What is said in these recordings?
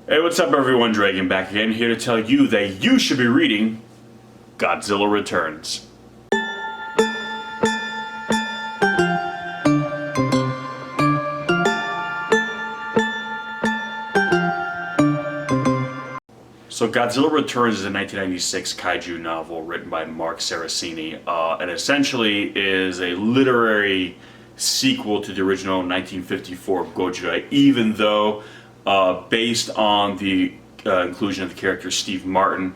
Hey, what's up everyone, Dragon back again, here to tell you that you should be reading Godzilla Returns. So Godzilla Returns is a 1996 kaiju novel written by Mark Saraceni, and essentially is a literary sequel to the original 1954 Godzilla, even though based on the inclusion of the character Steve Martin,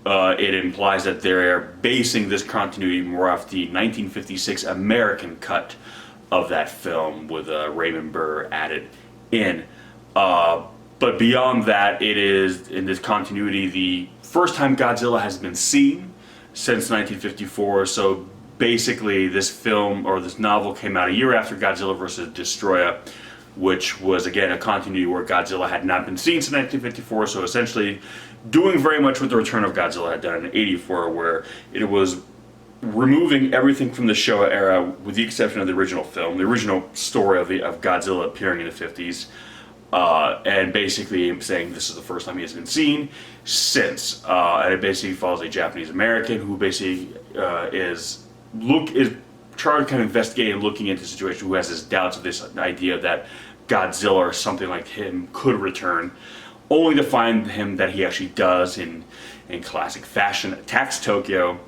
it implies that they're basing this continuity more off the 1956 American cut of that film with Raymond Burr added in. But beyond that, it is, in this continuity, the first time Godzilla has been seen since 1954. So basically this film, or this novel, came out a year after Godzilla vs. Destroyer, which was again a continuity where Godzilla had not been seen since 1954. So essentially doing very much what the Return of Godzilla had done in '84, where it was removing everything from the Showa era with the exception of the original film, the original story of Godzilla appearing in the 50s. And basically saying this is the first time he has been seen since, and it basically follows a Japanese American who basically is trying to kind of investigate and looking into the situation, who has his doubts of this idea that Godzilla or something like him could return, only to find him that he actually does in classic fashion, attacks Tokyo.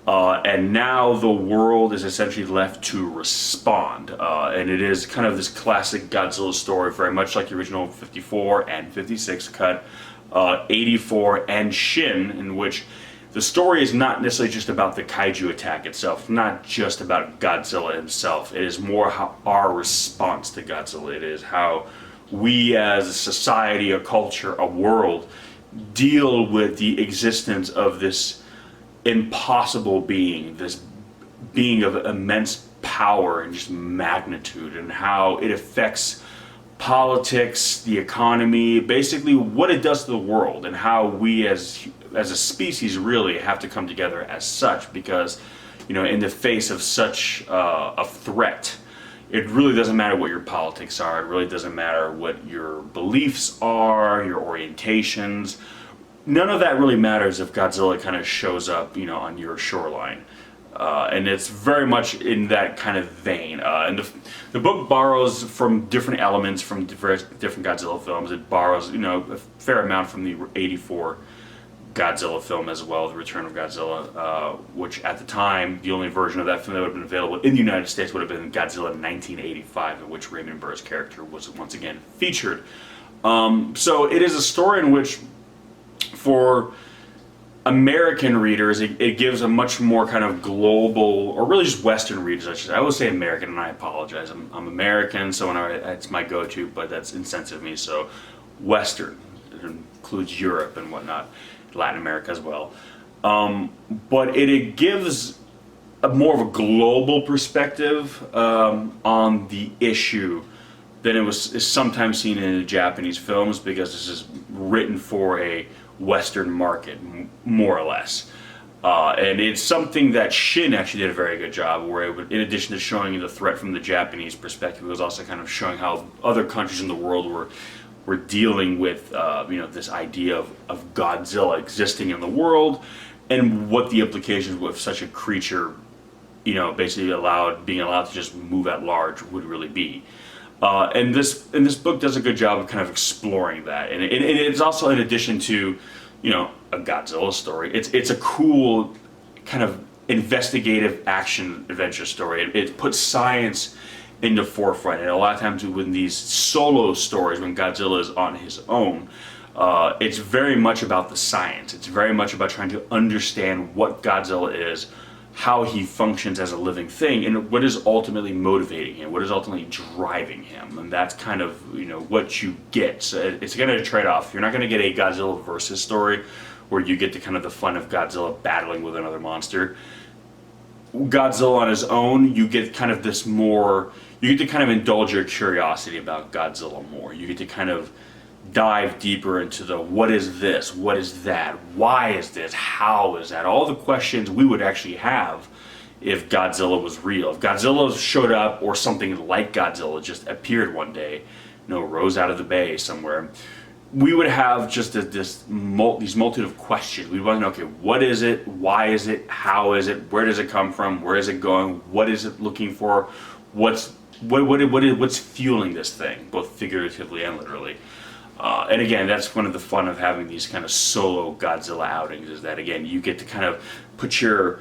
And now the world is essentially left to respond, and it is kind of this classic Godzilla story, very much like the original 54 and 56 cut, 84 and Shin, in which the story is not necessarily just about the kaiju attack itself, not just about Godzilla himself. It is more how our response to Godzilla, it is how we as a society, a culture, a world, deal with the existence of this impossible being, this being of immense power and just magnitude, and how it affects politics, the economy, basically what it does to the world, and how we as a species really have to come together as such, because, you know, in the face of such a threat, it really doesn't matter what your politics are, it really doesn't matter what your beliefs are, your orientations. None of that really matters if Godzilla kind of shows up, you know, on your shoreline. And it's very much in that kind of vein. And the book borrows from different elements from different Godzilla films. It borrows, you know, a fair amount from the '84 Godzilla film as well, The Return of Godzilla, which at the time, the only version of that film that would have been available in the United States would have been Godzilla 1985, in which Raymond Burr's character was once again featured. So it is a story in which, for American readers, it gives a much more kind of global, or really just Western readers, I should say. I will say American, and I apologize. I'm American, so it's my go-to, but that's insensitive of me. So Western, it includes Europe and whatnot, Latin America as well. But it gives a more of a global perspective on the issue than is sometimes seen in Japanese films, because this is written for a Western market, more or less. And it's something that Shin actually did a very good job, where it would, in addition to showing you the threat from the Japanese perspective, it was also kind of showing how other countries in the world were dealing with you know, this idea of Godzilla existing in the world, and what the implications with such a creature, you know, basically being allowed to just move at large would really be. And this book does a good job of kind of exploring that, and it's also, in addition to, you know, a Godzilla story, it's a cool kind of investigative action adventure story. It puts science in the forefront, and a lot of times when these solo stories, when Godzilla is on his own, it's very much about the science. It's very much about trying to understand what Godzilla is, how he functions as a living thing, and what is ultimately motivating him, what is ultimately driving him. And that's kind of, you know, what you get. So it's going to trade off. You're not going to get a Godzilla versus story where you get the kind of the fun of Godzilla battling with another monster. Godzilla on his own, you get kind of this more, you get to kind of indulge your curiosity about Godzilla more. You get to kind of dive deeper into the what is this, what is that, why is this, how is that, all the questions we would actually have if Godzilla was real. If Godzilla showed up, or something like Godzilla just appeared one day, you know, rose out of the bay somewhere, we would have just these multitude of questions. We'd want to know, okay, what is it? Why is it? How is it? Where does it come from? Where is it going? What is it looking for? What's fueling this thing, both figuratively and literally? And again, that's one of the fun of having these kind of solo Godzilla outings, is that again you get to kind of put your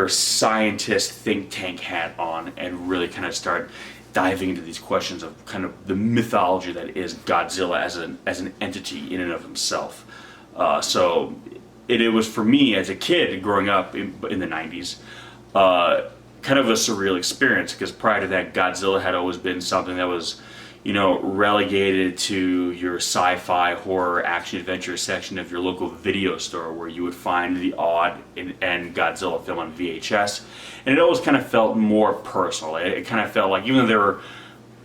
scientist think tank hat on and really kind of start diving into these questions of kind of the mythology that is Godzilla as an entity in and of himself. So it was for me as a kid growing up in the 90s, kind of a surreal experience, because prior to that, Godzilla had always been something that was, relegated to your sci-fi, horror, action, adventure section of your local video store, where you would find the odd and Godzilla film on VHS. And it always kind of felt more personal. It kind of felt like, even though there were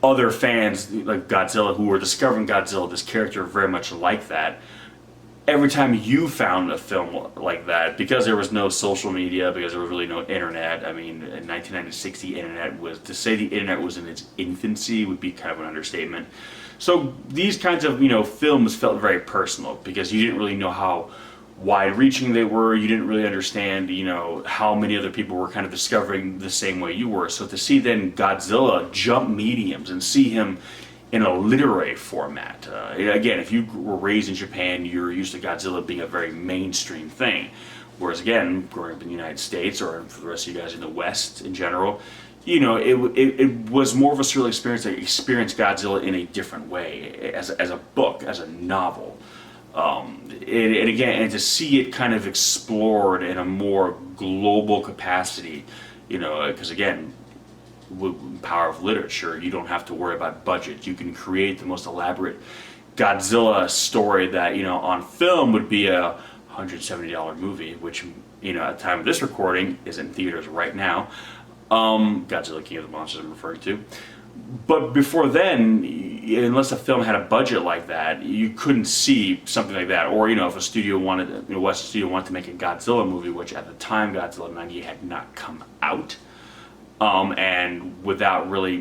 other fans like Godzilla who were discovering Godzilla, this character very much like that, every time you found a film like that, because there was no social media, because there was really no internet. I mean, in 1996, the internet was, to say the internet was in its infancy would be kind of an understatement. So these kinds of, films felt very personal, because you didn't really know how wide-reaching they were. You didn't really understand, how many other people were kind of discovering the same way you were. So to see then Godzilla jump mediums and see him in a literary format. Again, if you were raised in Japan, you're used to Godzilla being a very mainstream thing. Whereas again, growing up in the United States, or for the rest of you guys in the West in general, it was more of a surreal experience to experience Godzilla in a different way, as a book, as a novel. And to see it kind of explored in a more global capacity, because again, with power of literature, you don't have to worry about budget. You can create the most elaborate Godzilla story that, on film would be a $170 movie, which, at the time of this recording is in theaters right now. Godzilla King of the Monsters I'm referring to. But before then, unless a film had a budget like that, you couldn't see something like that. Or, if a studio wanted, Western studio wanted to make a Godzilla movie, which at the time Godzilla 98 had not come out, and without really,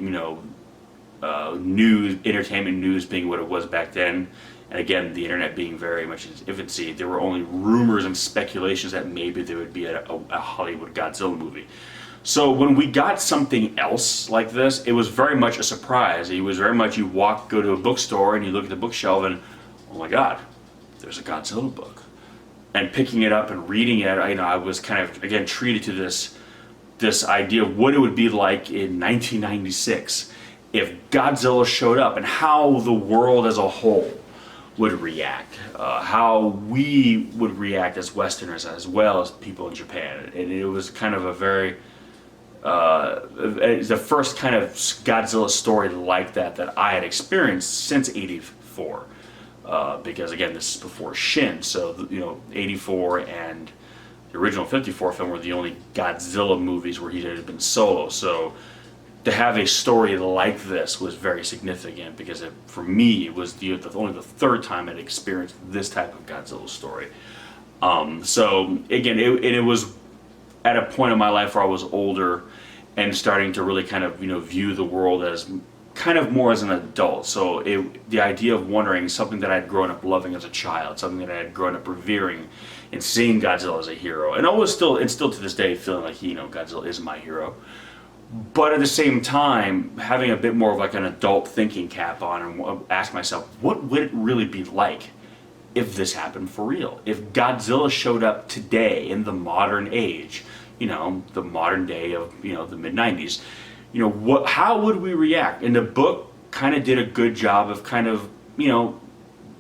entertainment news being what it was back then, and again, the internet being very much in its infancy, there were only rumors and speculations that maybe there would be a Hollywood Godzilla movie. So when we got something else like this, it was very much a surprise. It was very much, you go to a bookstore and you look at the bookshelf and, oh my God, there's a Godzilla book. And picking it up and reading it, I was kind of, again, treated to this idea of what it would be like in 1996 if Godzilla showed up, and how the world as a whole would react, how we would react as Westerners as well as people in Japan. And it was kind of a very, it's the first kind of Godzilla story like that I had experienced since '84. Because again, this is before Shin, so '84 and the original '54 film were the only Godzilla movies where he had been solo. So to have a story like this was very significant, because for me it was only the third time I'd experienced this type of Godzilla story. So again, it was at a point in my life where I was older and starting to really kind of view the world as kind of more as an adult. So the idea of wondering, something that I had grown up loving as a child, something that I had grown up revering, and seeing Godzilla as a hero, and always still to this day feeling like Godzilla is my hero. But at the same time, having a bit more of like an adult thinking cap on, and ask myself, what would it really be like if this happened for real? If Godzilla showed up today in the modern age, the modern day of the mid-90s, how would we react? And the book kind of did a good job of kind of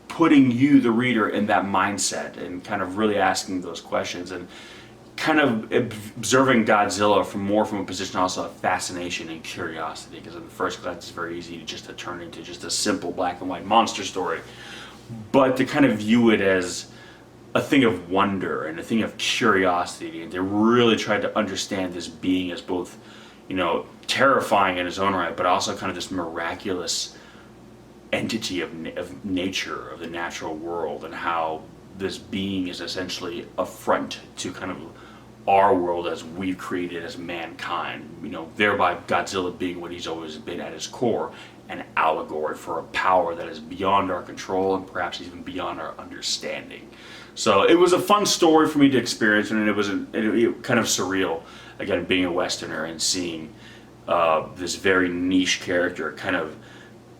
putting you, the reader, in that mindset, and kind of really asking those questions, and kind of observing Godzilla from a position also of fascination and curiosity, because at the first glance it's very easy to turn into just a simple black and white monster story, but to kind of view it as a thing of wonder and a thing of curiosity, and to really try to understand this being as both terrifying in his own right, but also kind of this miraculous entity of nature, of the natural world, and how this being is essentially a front to kind of our world as we've created as mankind, you know, thereby Godzilla being what he's always been at his core, an allegory for a power that is beyond our control and perhaps even beyond our understanding. So it was a fun story for me to experience, and it was kind of surreal, again, being a Westerner and seeing this very niche character kind of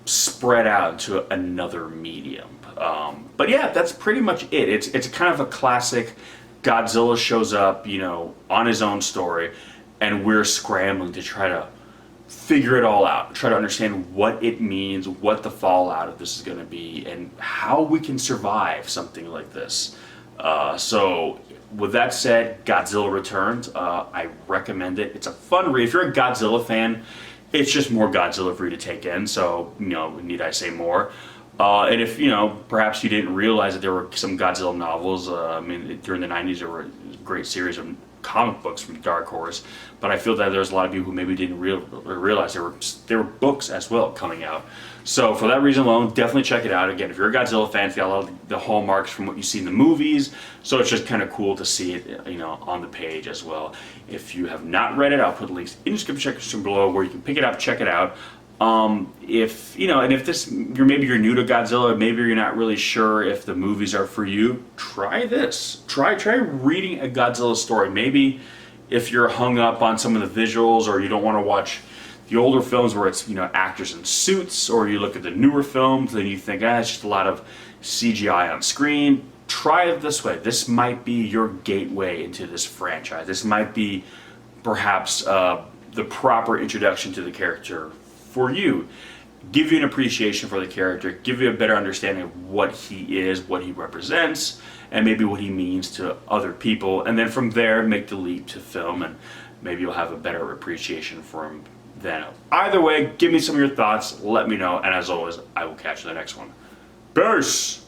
spread out into another medium. But yeah, that's pretty much it. It's kind of a classic. Godzilla shows up, you know, on his own story, and we're scrambling to try to figure it all out, try to understand what it means, what the fallout of this is going to be, and how we can survive something like this. So with that said, Godzilla Returns, I recommend it. It's a fun read. If you're a Godzilla fan, it's just more Godzilla for you to take in, so, you know, need I say more? And if, you know, perhaps you didn't realize that there were some Godzilla novels, I mean, during the 90s there were a great series of comic books from Dark Horse, but I feel that there's a lot of people who maybe didn't realize there were books as well coming out. So for that reason alone, definitely check it out. Again, if you're a Godzilla fan, it's got a lot of the hallmarks from what you see in the movies, so it's just kind of cool to see it, you know, on the page as well. If you have not read it, I'll put links in the description section below where you can pick it up, check it out. If you know, and if this maybe you're new to Godzilla, maybe you're not really sure if the movies are for you, try this. Try reading a Godzilla story. Maybe if you're hung up on some of the visuals, or you don't want to watch the older films where it's, you know, actors in suits, or you look at the newer films and you think, it's just a lot of CGI on screen. Try it this way. This might be your gateway into this franchise. This might be perhaps the proper introduction to the character for you. Give you an appreciation for the character, give you a better understanding of what he is, what he represents, and maybe what he means to other people, and then from there make the leap to film, and maybe you'll have a better appreciation for him then. Either way, give me some of your thoughts, let me know, and as always, I will catch you in the next one. Peace!